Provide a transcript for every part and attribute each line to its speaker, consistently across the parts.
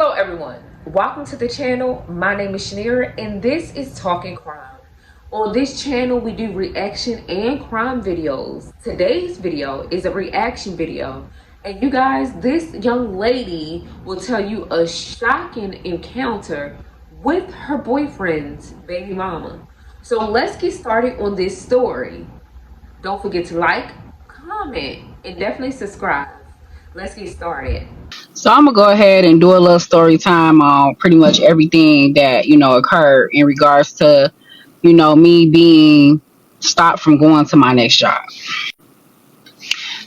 Speaker 1: Hello everyone, welcome to the channel. My name is Shaneria and this is Talking Crime. On this channel we do reaction and crime videos. Today's video is a reaction video, and you guys, this young lady will tell you a shocking encounter with her boyfriend's baby mama. So let's get started on this story. Don't forget to like, comment, and definitely subscribe. Let's get started.
Speaker 2: So I'm gonna go ahead and do a little story time on pretty much everything that occurred in regards to me being stopped from going to my next job.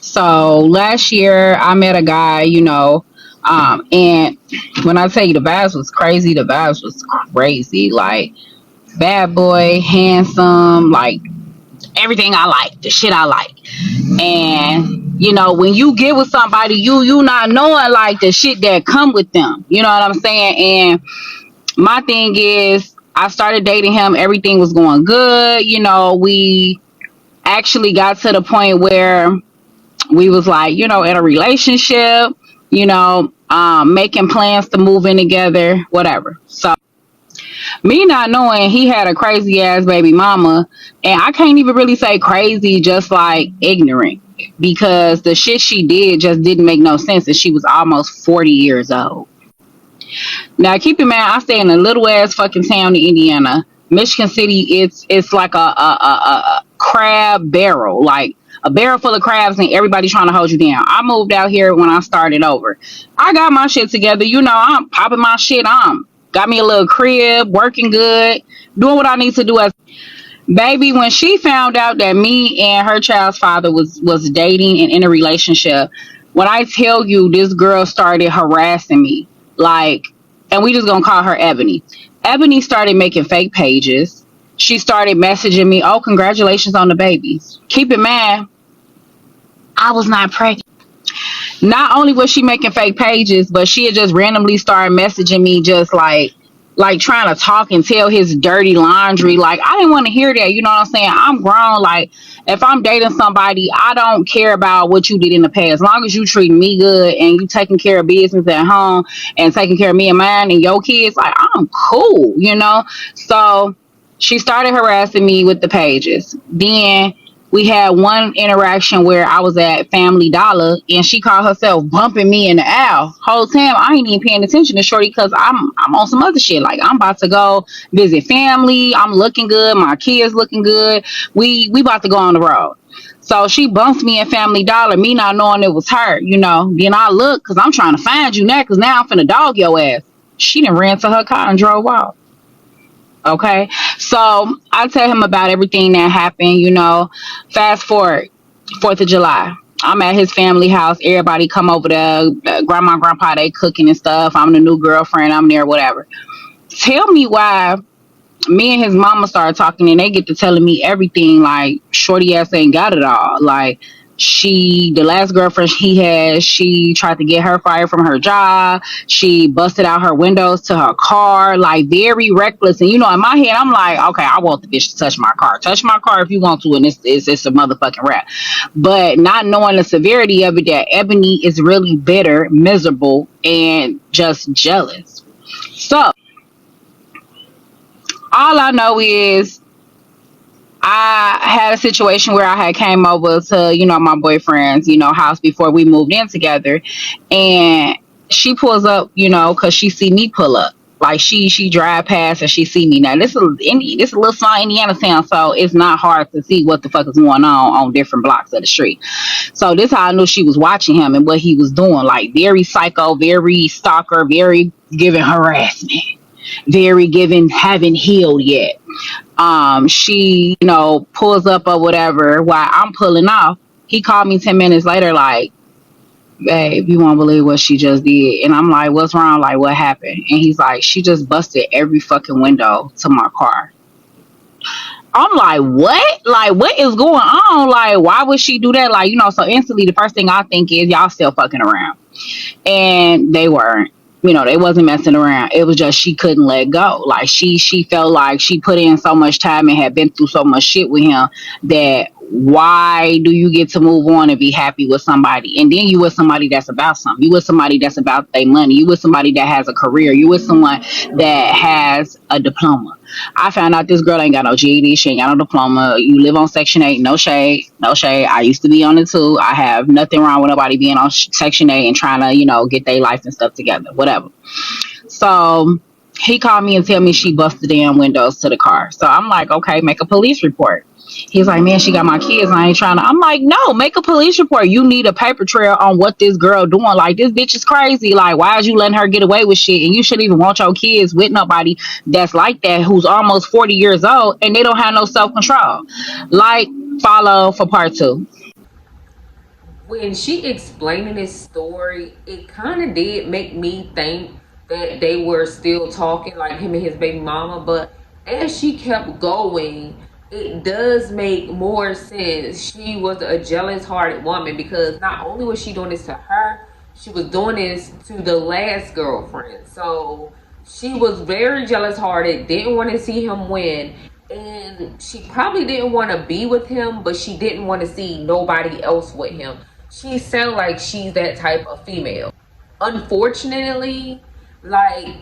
Speaker 2: So last year I met a guy, and when I tell you the vibes was crazy, like bad boy, handsome, like everything I like, the shit I like. And when you get with somebody, you not knowing like the shit that come with them, you know what I'm saying? And my thing is, I started dating him, everything was going good. We actually got to the point where we was like, in a relationship, making plans to move in together, whatever. So me not knowing he had a crazy ass baby mama, and I can't even really say crazy, just like ignorant, because the shit she did just didn't make no sense, and she was almost 40 years old. Now keep in mind, I stay in a little ass fucking town in Indiana. Michigan City, it's like a crab barrel, like a barrel full of crabs, and everybody trying to hold you down. I moved out here when I started over. I got my shit together, I'm popping my shit on. Got me a little crib, working good, doing what I need to do. As baby, when she found out that me and her child's father was dating and in a relationship, when I tell you this girl started harassing me, like, and we just gonna call her Ebony. Ebony started making fake pages. She started messaging me, "Oh, congratulations on the babies." Keep in mind, I was not pregnant. Not only was she making fake pages, but she had just randomly started messaging me, just like trying to talk and tell his dirty laundry. Like, I didn't want to hear that. You know what I'm saying? I'm grown. Like, if I'm dating somebody, I don't care about what you did in the past. As long as you treat me good and you taking care of business at home and taking care of me and mine and your kids, like, I'm cool, So she started harassing me with the pages. Then we had one interaction where I was at Family Dollar and she called herself bumping me in the aisle. Whole time I ain't even paying attention to shorty, because I'm on some other shit. Like, I'm about to go visit family. I'm looking good. My kids looking good. We about to go on the road. So she bumps me in Family Dollar, me not knowing it was her, Then I look, because I'm trying to find you now, because now I'm finna dog your ass. She done ran to her car and drove off. Okay, so I tell him about everything that happened. Fast forward, 4th of July. I'm at his family house. Everybody come over there. Grandma, grandpa, they cooking and stuff. I'm the new girlfriend. I'm there, whatever. Tell me why me and his mama started talking, and they get to telling me everything. Like, shorty ass ain't got it all. Like, the last girlfriend he had, she tried to get her fired from her job. She busted out her windows to her car, like, very reckless. And in my head, I'm like, okay, I want the bitch to touch my car. Touch my car if you want to, and it's a motherfucking rap. But not knowing the severity of it, that Ebony is really bitter, miserable, and just jealous. So all I know is, I had a situation where I had came over to, my boyfriend's, house before we moved in together. And she pulls up, because she see me pull up. Like, she drive past and she see me. Now, this is a little small Indiana town, so it's not hard to see what the fuck is going on different blocks of the street. So this how I knew she was watching him and what he was doing. Like, very psycho, very stalker, very giving harassment, very giving haven't healed yet. She, pulls up or whatever while I'm pulling off. He called me 10 minutes later, like, "Babe, you won't believe what she just did." And I'm like, "What's wrong? Like, what happened?" And he's like, "She just busted every fucking window to my car." I'm like, "What? Like, what is going on? Like, why would she do that?" Like, so instantly the first thing I think is, y'all still fucking around. And they weren't. They wasn't messing around. It was just she couldn't let go. Like, she felt like she put in so much time and had been through so much shit with him, that why do you get to move on and be happy with somebody? And then you with somebody that's about something. You with somebody that's about their money. You with somebody that has a career. You with someone that has a diploma. I found out this girl ain't got no GED. She ain't got no diploma. You live on Section 8. No shade. No shade. I used to be on it too. I have nothing wrong with nobody being on Section 8 and trying to, get their life and stuff together. Whatever. So he called me and tell me she busted damn windows to the car. So I'm like, okay, make a police report. He's like, man, she got my kids. I ain't trying to. I'm like, no, make a police report. You need a paper trail on what this girl doing. Like, this bitch is crazy. Like, why is you letting her get away with shit? And you shouldn't even want your kids with nobody that's like that, who's almost 40 years old and they don't have no self control. Like, follow for part two.
Speaker 1: When she explaining this story, it kind of did make me think that they were still talking, like him and his baby mama. But as she kept going, it does make more sense. She was a jealous hearted woman, because not only was she doing this to her, she was doing this to the last girlfriend. So she was very jealous hearted, didn't want to see him win. And she probably didn't want to be with him, but she didn't want to see nobody else with him. She sounds like she's that type of female. Unfortunately, like,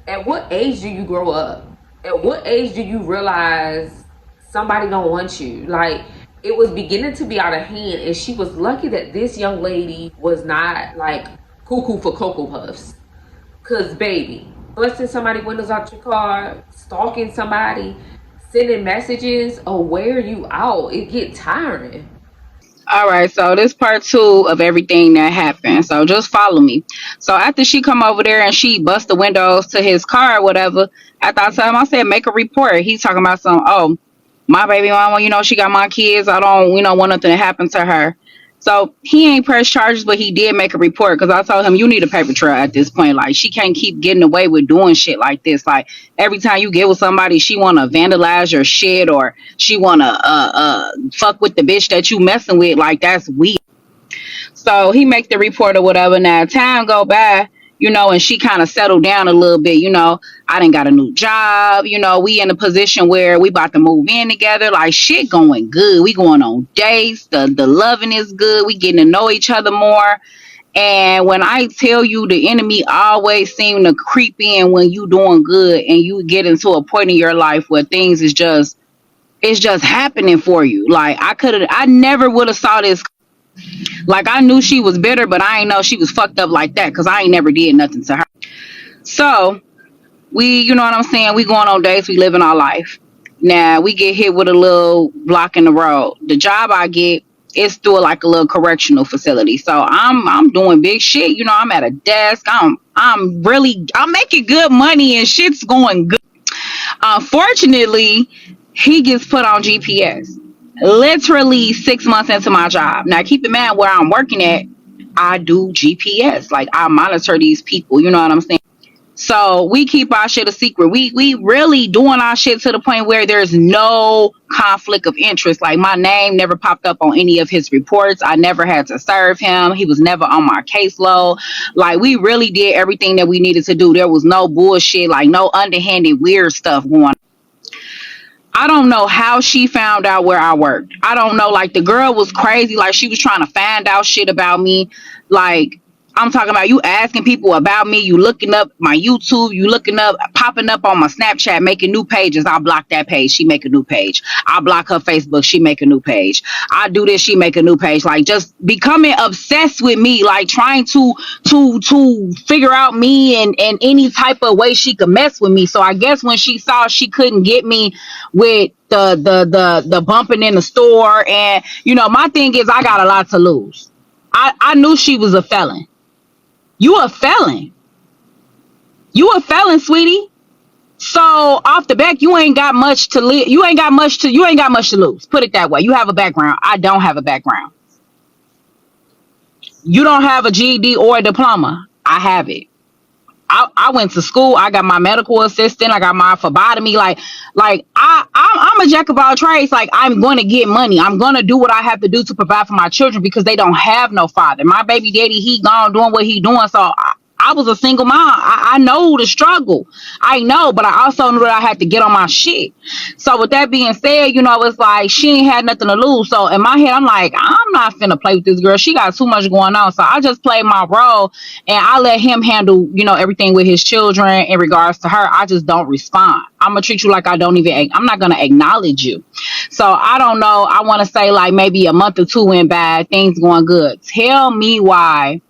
Speaker 1: at what age do you grow up? At what age do you realize somebody don't want you? Like, it was beginning to be out of hand, and she was lucky that this young lady was not like cuckoo for Cocoa Puffs. Cause baby, busting somebody windows out your car, stalking somebody, sending messages, or wear you out, it get tiring.
Speaker 2: All right, so this part two of everything that happened. So just follow me. So after she come over there and she bust the windows to his car or whatever, after I tell him, I said, make a report. He's talking about some, oh, my baby mama, she got my kids. I don't, want nothing to happen to her. So he ain't pressed charges, but he did make a report because I told him, you need a paper trail at this point. Like, she can't keep getting away with doing shit like this. Like, every time you get with somebody, she want to vandalize your shit, or she want to fuck with the bitch that you messing with. Like, that's weird. So he make the report or whatever. Now time go by, and she kind of settled down a little bit. I done got a new job. We in a position where we about to move in together. Like, shit going good. We going on dates. The loving is good. We getting to know each other more. And when I tell you, the enemy always seem to creep in when you doing good and you get into a point in your life where things is just, it's just happening for you. Like, I never would have saw this. Like, I knew she was bitter, but I ain't know she was fucked up like that because I ain't never did nothing to her. So we, you know what I'm saying? We going on dates, we living our life. Now we get hit with a little block in the road. The job I get is through like a little correctional facility. So I'm doing big shit. I'm at a desk. I'm making good money and shit's going good. Unfortunately, he gets put on GPS literally 6 months into my job. Now, keep in mind where I'm working at, I do GPS. Like, I monitor these people. You know what I'm saying? So we keep our shit a secret. We really doing our shit to the point where there's no conflict of interest. Like, my name never popped up on any of his reports. I never had to serve him. He was never on my caseload. Like, we really did everything that we needed to do. There was no bullshit, like no underhanded weird stuff going on. I don't know how she found out where I worked. I don't know. Like, the girl was crazy. Like, she was trying to find out shit about me. Like, I'm talking about, you asking people about me, you looking up my YouTube, you looking up, popping up on my Snapchat, making new pages. I block that page, she make a new page. I block her Facebook, she make a new page. I do this, she make a new page. Like, just becoming obsessed with me, like trying to figure out me and any type of way she could mess with me. So I guess when she saw she couldn't get me with the bumping in the store, and my thing is, I got a lot to lose. I knew she was a felon. You a felon. You a felon, sweetie. So off the back, you ain't got much to live. You ain't got much to lose. Put it that way. You have a background. I don't have a background. You don't have a GED or a diploma. I have it. I went to school. I got my medical assistant. I got my phlebotomy. I'm a jack of all trades. Like, I'm going to get money. I'm going to do what I have to do to provide for my children because they don't have no father. My baby daddy, he gone doing what he doing. So I was a single mom. I know the struggle. I know, but I also knew that I had to get on my shit. So with that being said, you know, it's like she ain't had nothing to lose. So in my head, I'm like, I'm not finna play with this girl. She got too much going on. So I just played my role and I let him handle, you know, everything with his children in regards to her. I just don't respond. I'm gonna treat you like I'm not gonna acknowledge you. So I don't know. I want to say like maybe a month or two went by, things going good. Tell me why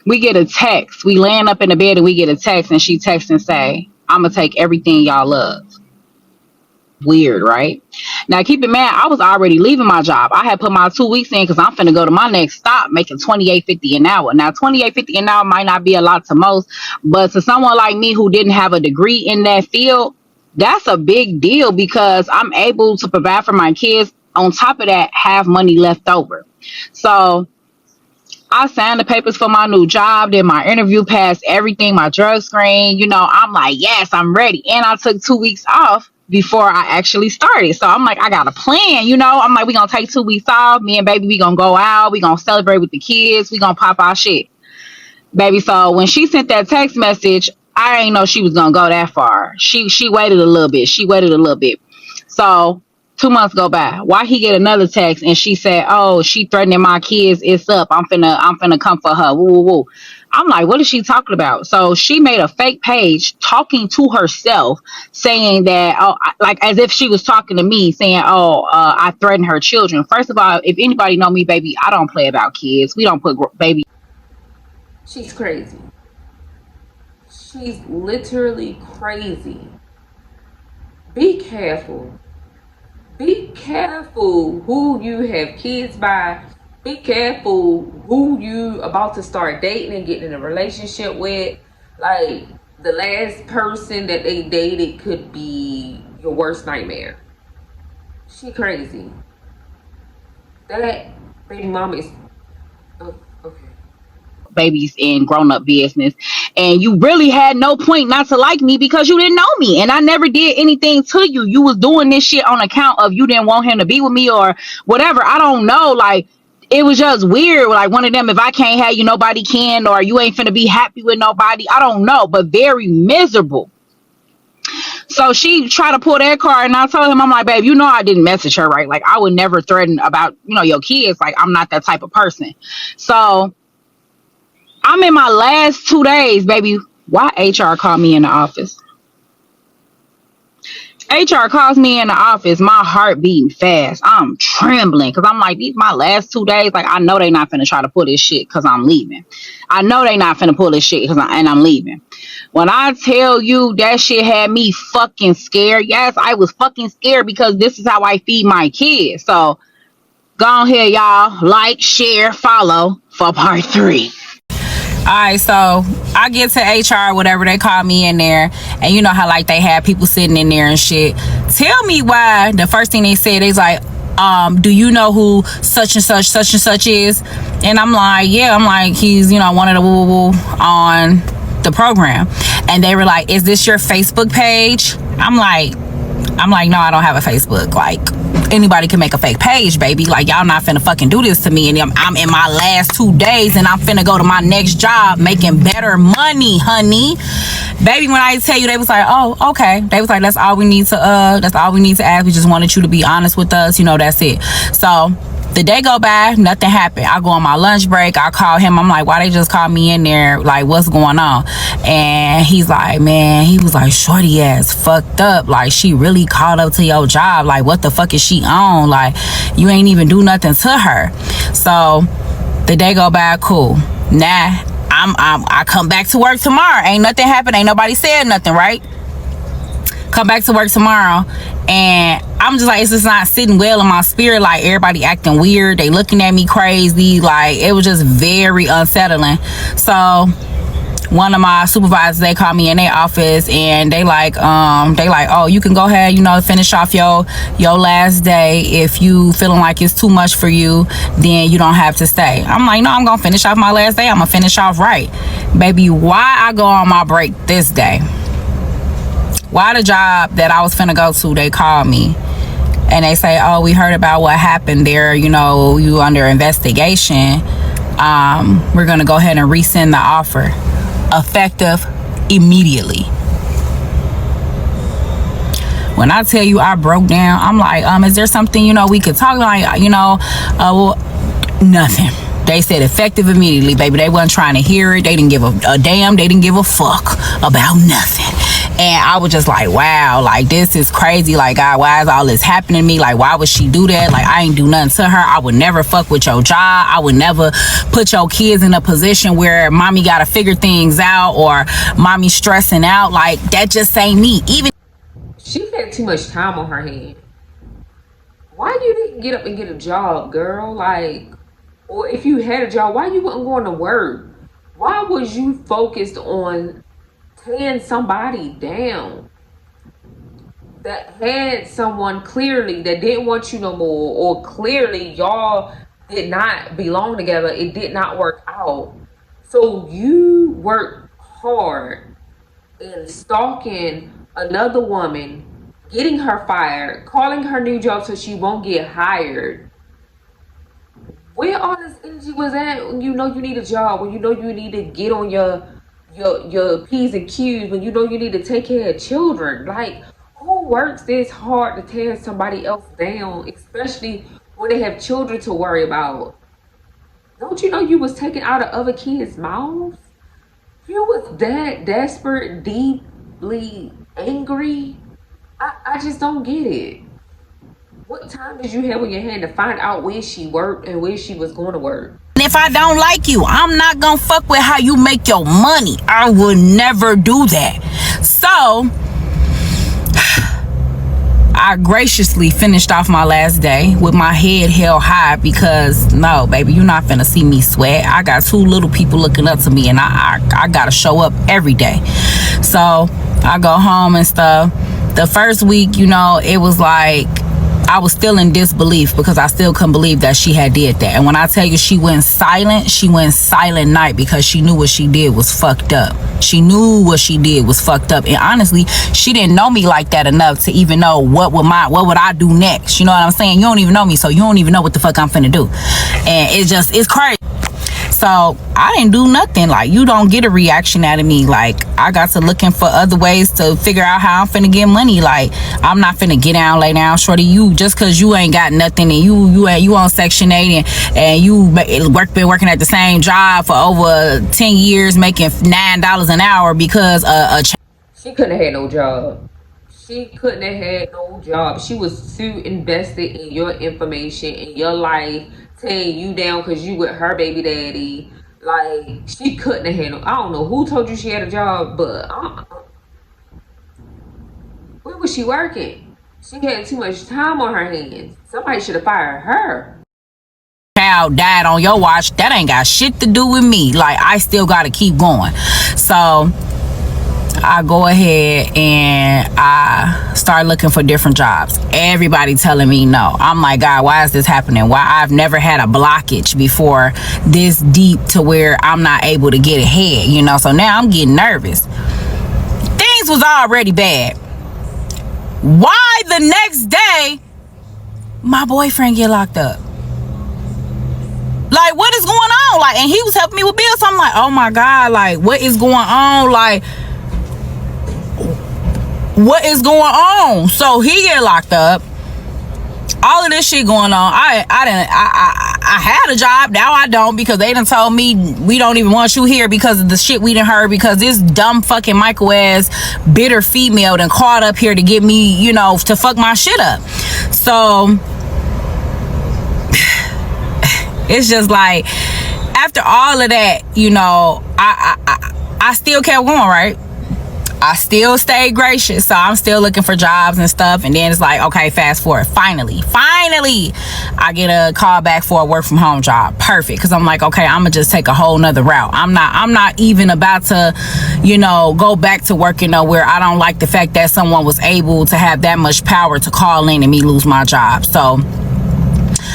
Speaker 2: we get a text. We laying up in the bed and we get a text and she texts and say, I'm gonna take everything y'all love. Weird, right? Now keep in mind, I was already leaving my job. I had put my 2 weeks in because I'm finna go to my next stop making $28.50 an hour. Now $28.50 an hour might not be a lot to most, but to someone like me who didn't have a degree in that field, that's a big deal because I'm able to provide for my kids. On top of that, have money left over. So I signed the papers for my new job, did my interview, passed everything, my drug screen. You know, I'm like, yes, I'm ready. And I took 2 weeks off before I actually started. So I'm like, I got a plan, you know. I'm like, we gonna take 2 weeks off. Me and baby, we gonna go out. We gonna celebrate with the kids. We gonna pop our shit. Baby, so when she sent that text message, I ain't know she was gonna go that far. She waited a little bit. So 2 months go by. Why he get another text and she said, "Oh, she threatening my kids. It's up. I'm finna come for her." Woo woo woo. I'm like, what is she talking about? So she made a fake page talking to herself, saying that, oh, like as if she was talking to me, saying, "Oh, I threatened her children." First of all, if anybody know me, baby, I don't play about kids. We don't put baby.
Speaker 1: She's crazy. She's literally crazy. Be careful. Be careful who you have kids by. Be careful who you about to start dating and getting in a relationship with. Like, the last person that they dated could be your worst nightmare. She crazy. That baby mama is... Oh, okay.
Speaker 2: Babies in grown-up business, and you really had no point not to like me because you didn't know me and I never did anything to you. You was doing this shit on account of you didn't want him to be with me or whatever. I don't know, like it was just weird, like one of them, if I can't have you, nobody can, or you ain't finna be happy with nobody. I don't know, but very miserable. So she tried to pull that card and I told him, I'm like, babe, you know I didn't message her, right? Like I would never threaten about, you know, your kids. Like I'm not that type of person. So I'm in my last 2 days, baby. Why HR called me in the office? HR calls me in the office, my heart beating fast. I'm trembling because I'm like, these my last 2 days. Like, I know they not finna try to pull this shit because I'm leaving. I know they not finna pull this shit and I'm leaving. When I tell you that shit had me fucking scared, yes, I was fucking scared because this is how I feed my kids. So, go ahead, y'all. Like, share, follow for part 3. All right, so I get to HR, whatever, they call me in there, and you know how like they have people sitting in there and shit. Tell me why the first thing they said is like, do you know who such and such is? And I'm like, yeah. I'm like, he's, you know, one of the woo woo on the program. And they were like, is this your Facebook page? I'm like, no, I don't have a Facebook. Like, anybody can make a fake page, baby. Like, y'all not finna fucking do this to me. And I'm in my last 2 days and I'm finna go to my next job making better money, honey. Baby, when I tell you, they was like, oh, okay. They was like, that's all we need to ask. We just wanted you to be honest with us. You know, that's it. So the day go by, nothing happened. I go on my lunch break. I call him. I'm like, why they just call me in there? Like, what's going on? And he's like, man, he was like, shorty ass fucked up. Like, she really called up to your job. Like, what the fuck is she on? Like, you ain't even do nothing to her. So the day go by, cool. Nah, I come back to work tomorrow. Ain't nothing happened. Ain't nobody said nothing, right? Come back to work tomorrow, and I'm just like, it's just not sitting well in my spirit. Like, everybody acting weird, they looking at me crazy. Like, it was just very unsettling. So one of my supervisors, they called me in their office and they like, oh, you can go ahead, you know, finish off your last day. If you feeling like it's too much for you, then you don't have to stay. I'm like, no, I'm gonna finish off my last day. I'm gonna finish off right. Baby, why I go on my break this day? Why the job that I was finna go to, they called me and they say, oh, we heard about what happened there. You know, you under investigation. We're gonna go ahead and rescind the offer. effective immediately. When I tell you I broke down, I'm like, is there something, we could talk like, well, nothing. They said effective immediately, baby. They wasn't trying to hear it. They didn't give a damn. They didn't give a fuck about nothing. And I was just like, wow, like, this is crazy. Like, God, why is all this happening to me? Like, why would she do that? Like, I ain't do nothing to her. I would never fuck with your job. I would never put your kids in a position where mommy got to figure things out or mommy stressing out. Like, that just ain't me. Even
Speaker 1: she had too much time on her hand. Why you didn't get up and get a job, girl? Like, or if you had a job, why you wasn't going to work? Why was you focused on tearing somebody down that had someone clearly that didn't want you no more, or clearly y'all did not belong together? It did not work out. So you worked hard in stalking another woman, getting her fired, calling her new job so she won't get hired. Where all this energy was at when you know you need a job, when you know you need to get on your P's and Q's, when you know you need to take care of children? Like, who works this hard to tear somebody else down, especially when they have children to worry about? Don't you know you was taken out of other kids' mouths? You was that desperate, deeply angry. I just don't get it. What time did you have on your hand to find out where she worked and where she was going to work?
Speaker 2: if I don't like you, I'm not gonna fuck with how you make your money. I would never do that. So I graciously finished off my last day with my head held high, because no, baby, you're not finna see me sweat. I got 2 little people looking up to me, and I gotta show up every day. So I go home and stuff. The first week, it was like I was still in disbelief, because I still couldn't believe that she had did that. And when I tell you she went silent night, because she knew what she did was fucked up. She knew what she did was fucked up. And honestly, she didn't know me like that enough to even know what would I do next. You know what I'm saying? You don't even know me, so you don't even know what the fuck I'm finna do. And it's crazy. So I didn't do nothing. Like, you don't get a reaction out of me. Like, I got to looking for other ways to figure out how I'm finna get money. Like, I'm not finna get down, lay down, shorty. You just cause you ain't got nothing, and you on Section 8 and you been working at the same job for over 10 years, making $9 an hour because
Speaker 1: she couldn't have had no job. She couldn't have had no job. She was too invested in your information, in your life, tearing you down because you with her baby daddy. Like, she couldn't have had no. I don't know who told you she had a job, but where was she working? She had too much time on her hands. Somebody should have fired her.
Speaker 2: Child died on your watch. That ain't got shit to do with me. Like, I still gotta keep going. So I go ahead and I start looking for different jobs. Everybody telling me no. I'm like, God, why is this happening? Why? I've never had a blockage before this deep to where I'm not able to get ahead, so now I'm getting nervous. Things was already bad. Why the next day my boyfriend get locked up? Like, what is going on? Like, and he was helping me with bills. So I'm like, oh my God, like, what is going on? Like, what is going on? So he get locked up. All of this shit going on. I had a job. Now I don't, because they done told me we don't even want you here because of the shit we done heard, because this dumb fucking micro ass bitter female done called up here to get me, to fuck my shit up. So it's just like, after all of that, I still kept going, right? I still stayed gracious, so I'm still looking for jobs and stuff. And then it's like, okay, fast forward. Finally, I get a call back for a work from home job. Perfect, because I'm like, okay, I'm gonna just take a whole nother route. I'm not even about to, go back to working nowhere. I don't like the fact that someone was able to have that much power to call in and me lose my job. So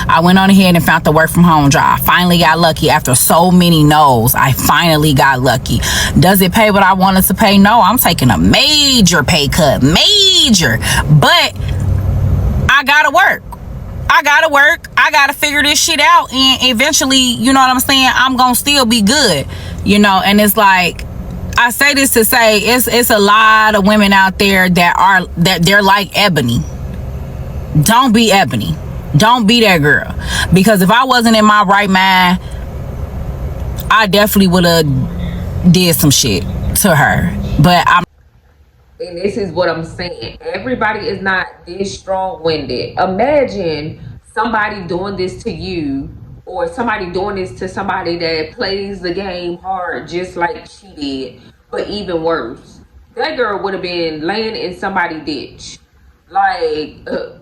Speaker 2: I went on ahead and found the work from home job. Finally got lucky after so many no's. I finally got lucky. Does it pay what I wanted to pay? No, I'm taking a major pay cut. Major. But I gotta work. I gotta figure this shit out. And eventually, you know what I'm saying, I'm gonna still be good. And it's like, I say this to say it's a lot of women out there that they're like Ebony. Don't be Ebony. Don't be that girl. Because if I wasn't in my right mind, I definitely would have did some shit to her. But I'm
Speaker 1: And this is what I'm saying. Everybody is not this strong-winded. Imagine somebody doing this to you, or somebody doing this to somebody that plays the game hard just like she did, but even worse. That girl would have been laying in somebody's ditch. Like,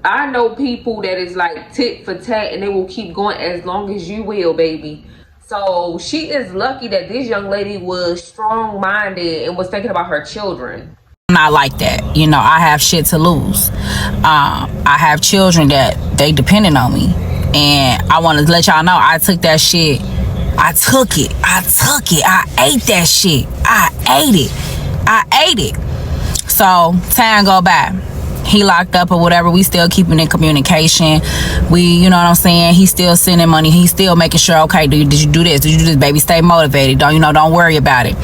Speaker 1: I know people that is like tit for tat, and they will keep going as long as you will, baby. So she is lucky that this young lady was strong-minded and was thinking about her children.
Speaker 2: not like that. You know, I have shit to lose. I have children that they depending on me. And I want to let y'all know I took that shit. I took it. I ate that shit. I ate it. So time go by. He locked up or whatever. We still keeping in communication. You know what I'm saying? He's still sending money. He's still making sure, okay, did you do this? Did you do this, baby? Stay motivated. Don't worry about it.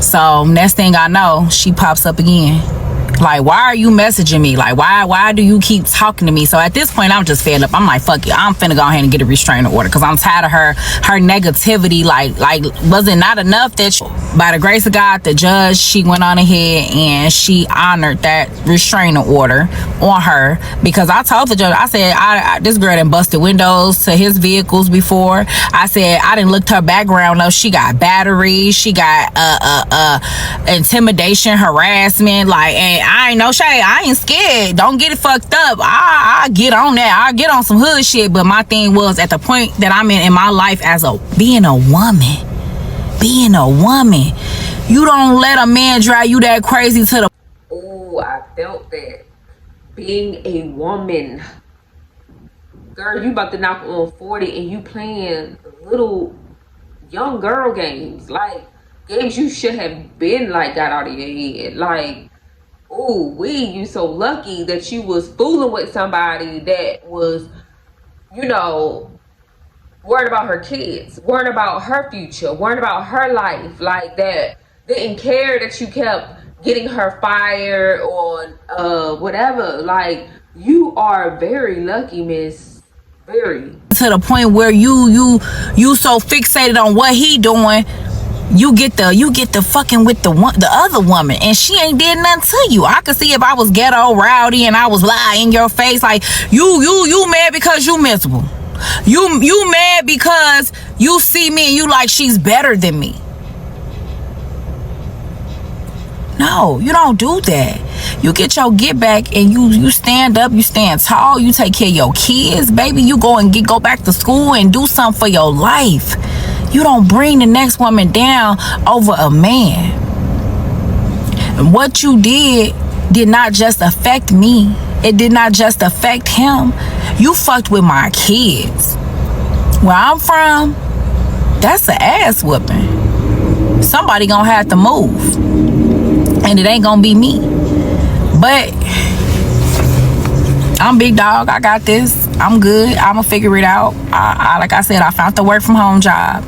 Speaker 2: So next thing I know, she pops up again. Like, why are you messaging me? Like, why do you keep talking to me? So at this point, I'm just fed up. I'm like, fuck it. I'm finna go ahead and get a restraining order because I'm tired of her negativity. Like, was it not enough that by the grace of God, the judge, she went on ahead and she honored that restraining order on her? Because I told the judge, I said, this girl done busted windows to his vehicles before. I said, I didn't look her background up. She got batteries. She got intimidation, harassment. Like, and I ain't no shade. I ain't scared. Don't get it fucked up. I get on that. I get on some hood shit. But my thing was, at the point that I'm in my life as being a woman, you don't let a man drive you that crazy to the...
Speaker 1: Oh, I felt that. Being a woman. Girl, you about to knock on 40 and you playing little young girl games. Like, games you should have been, like, got out of your head. Like, oh, you so lucky that you was fooling with somebody that was, worried about her kids, worried about her future, worried about her life, like that. Didn't care that you kept getting her fired or whatever. Like, you are very lucky, miss. Very.
Speaker 2: To the point where you so fixated on what he doing, you get the fucking with the other woman, and she ain't did nothing to you. I could see if I was ghetto rowdy and I was lying in your face, like you mad because you miserable. You mad because you see me and you like she's better than me. No, you don't do that. You get your get back and you stand up, you stand tall, you take care of your kids, baby. You go back to school and do something for your life. You don't bring the next woman down over a man. And what you did not just affect me. It did not just affect him. You fucked with my kids. Where I'm from, that's an ass whooping. Somebody gonna have to move. And it ain't gonna be me. But I'm big dog. I got this. I'm good. I'ma figure it out. Like I said, I found the work from home job.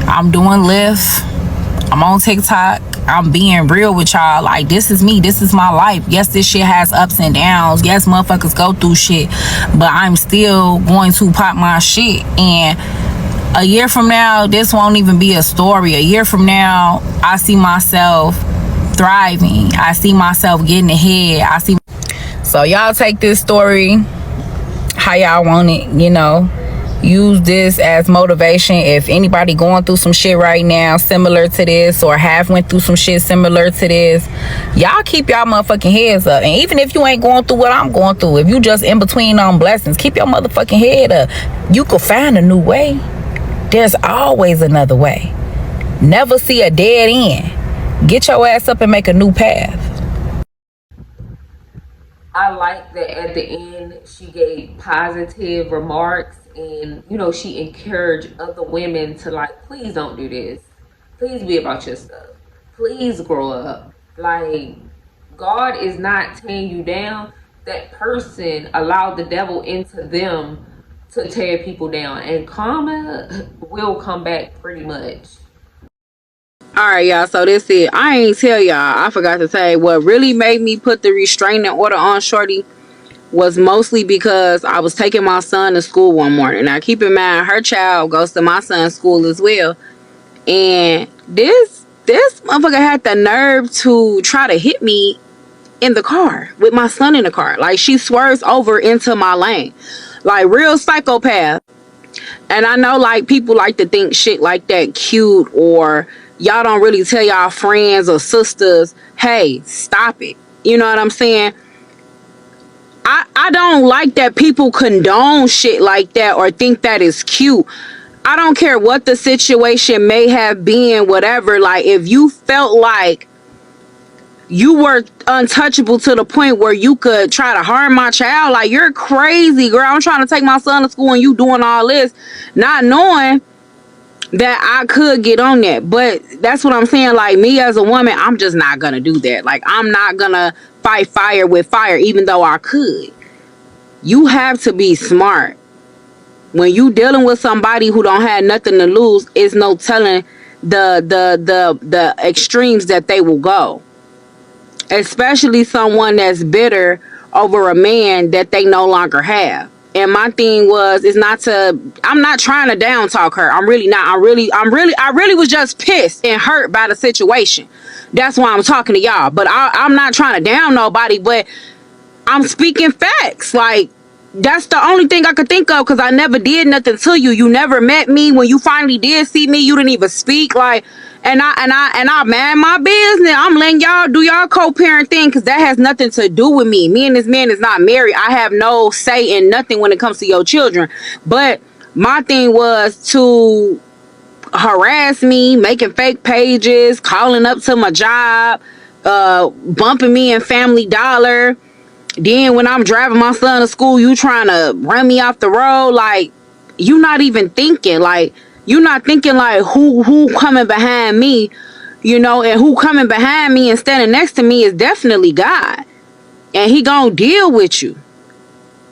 Speaker 2: I'm doing Lyft. I'm on TikTok. I'm being real with y'all. Like, this is me. This is my life. Yes, this shit has ups and downs. Yes, motherfuckers go through shit. But I'm still going to pop my shit. And a year from now, this won't even be a story. A year from now, I see myself thriving. I see myself getting ahead. So y'all take this story how y'all want it, use this as motivation. If anybody going through some shit right now similar to this, or have went through some shit similar to this, y'all keep y'all motherfucking heads up. And even if you ain't going through what I'm going through, if you just in between on blessings, keep your motherfucking head up. You could find a new way. There's always another way. Never see a dead end. Get your ass up and make a new path.
Speaker 1: I like that at the end she gave positive remarks, and she encouraged other women to, like, please don't do this. Please be about your stuff. Please grow up. Like, God is not tearing you down. That person allowed the devil into them to tear people down, and karma will come back pretty much.
Speaker 2: Alright, y'all, so this it. I ain't tell y'all, I forgot to say what really made me put the restraining order on Shorty was mostly because I was taking my son to school one morning. Now keep in mind her child goes to my son's school as well. And this motherfucker had the nerve to try to hit me in the car with my son in the car. Like, she swerves over into my lane. Like, real psychopath. And I know, like, people like to think shit like that cute, or y'all don't really tell y'all friends or sisters, hey, stop it. You know what I'm saying? I don't like that people condone shit like that or think that is cute. I don't care what the situation may have been, whatever. Like, if you felt like you were untouchable to the point where you could try to harm my child, like, you're crazy, girl. I'm trying to take my son to school and you doing all this, not knowing that I could get on that. But that's what I'm saying. Like, me as a woman, I'm just not gonna do that. Like, I'm not gonna fight fire with fire, even though I could. You have to be smart. When you dealing with somebody who don't have nothing to lose, it's no telling the extremes that they will go. Especially someone that's bitter over a man that they no longer have. And my thing was, is not to, I'm not trying to down talk her. I'm really not. I really was just pissed and hurt by the situation. That's why I'm talking to y'all. But I'm not trying to down nobody, but I'm speaking facts. Like, that's the only thing I could think of, because I never did nothing to you. You never met me. When you finally did see me, you didn't even speak. Like, and I man my business. I'm letting y'all do y'all co-parent thing, because that has nothing to do with me. Me and this man is not married. I have no say in nothing when it comes to your children. But my thing was to harass me, making fake pages, calling up to my job, bumping me in Family Dollar. Then when I'm driving my son to school, you trying to run me off the road. Like, you not even thinking. Like, you not thinking like who coming behind me, you know, and who coming behind me and standing next to me is definitely God. And he gonna deal with you.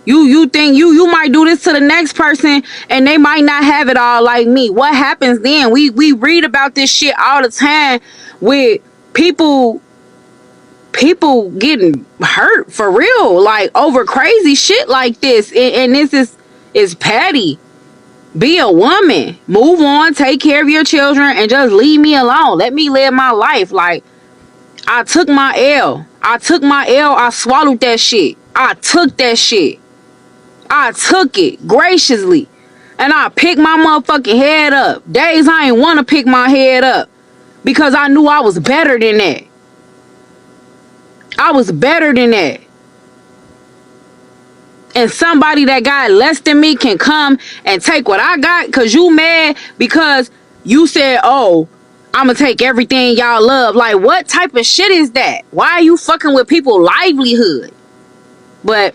Speaker 2: You think you might do this to the next person and they might not have it all like me. What happens then? We read about this shit all the time with people getting hurt for real, like, over crazy shit like this. And this is petty. Be a woman, move on, take care of your children, and just leave me alone. Let me live my life. Like, I took my L. I swallowed that shit. I took that shit. I took it graciously, and I picked my motherfucking head up. Days I ain't want to pick my head up, because I knew I was better than that. I was better than that. And somebody that got less than me can come and take what I got because you mad because you said, oh, I'm going to take everything y'all love. Like, what type of shit is that? Why are you fucking with people's livelihood? But,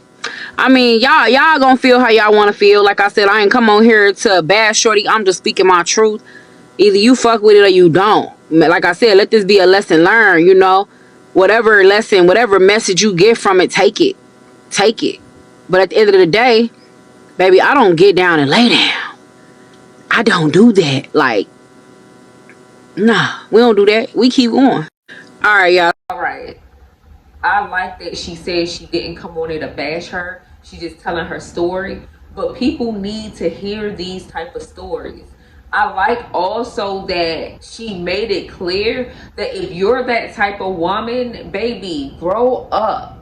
Speaker 2: I mean, y'all gonna feel how y'all want to feel. Like I said, I ain't come on here to bash Shorty. I'm just speaking my truth. Either you fuck with it or you don't. Like I said, let this be a lesson learned, you know. Whatever lesson, whatever message you get from it, take it. Take it. But at the end of the day, baby, I don't get down and lay down. I don't do that. Like, nah, we don't do that. We keep going. All right, y'all.
Speaker 1: All right. I like that she said she didn't come on here to bash her. She just telling her story. But people need to hear these type of stories. I like also that she made it clear that if you're that type of woman, baby, grow up.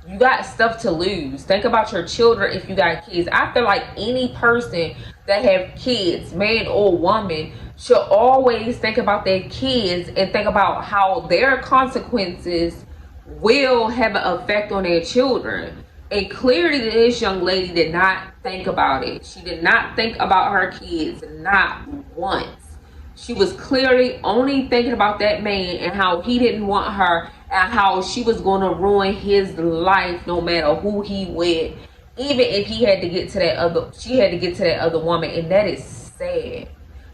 Speaker 1: You got stuff to lose. Think about your children if you got kids. I feel like any person that have kids, man or woman, should always think about their kids and think about how their consequences will have an effect on their children. And clearly this young lady did not think about it. She did not think about her kids, not once. She was clearly only thinking about that man and how he didn't want her and how she was going to ruin his life no matter who he with, even if he had to get to that other, she had to get to that other woman. And that is sad.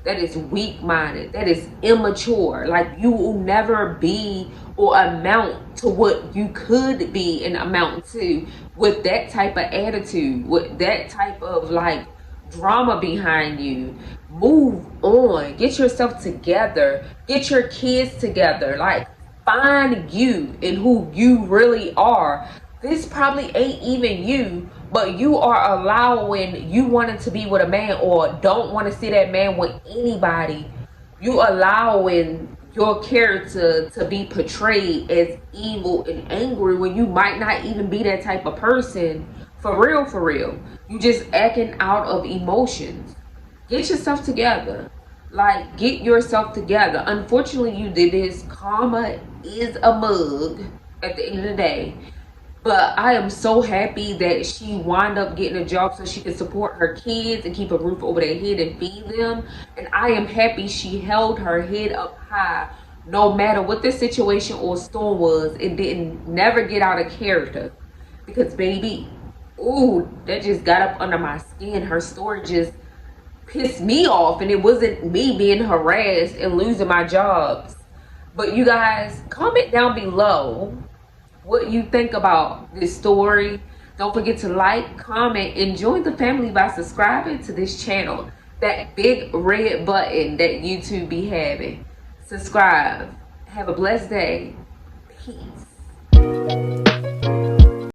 Speaker 1: That is weak-minded. That is immature. Like, you will never be or amount to what you could be and amount to with that type of attitude, with that type of, like, drama behind you. Move on. Get yourself together. Get your kids together. Like, find you and who you really are. This probably ain't even you, but you are allowing you wanting to be with a man or don't want to see that man with anybody. You allowing your character to be portrayed as evil and angry when you might not even be that type of person. For real, for real. You just acting out of emotions. Get yourself together. Like, get yourself together. Unfortunately, you did this. Karma is a mug at the end of the day. But I am so happy that she wound up getting a job so she could support her kids and keep a roof over their head and feed them. And I am happy she held her head up high no matter what the situation or storm was. It didn't never get out of character. Because baby, ooh, that just got up under my skin. Her story just pissed me off, and it wasn't me being harassed and losing my jobs. But you guys, comment down below what you think about this story. Don't forget to like, comment, and join the family by subscribing to this channel. That big red button that YouTube be having. Subscribe. Have a blessed day. Peace.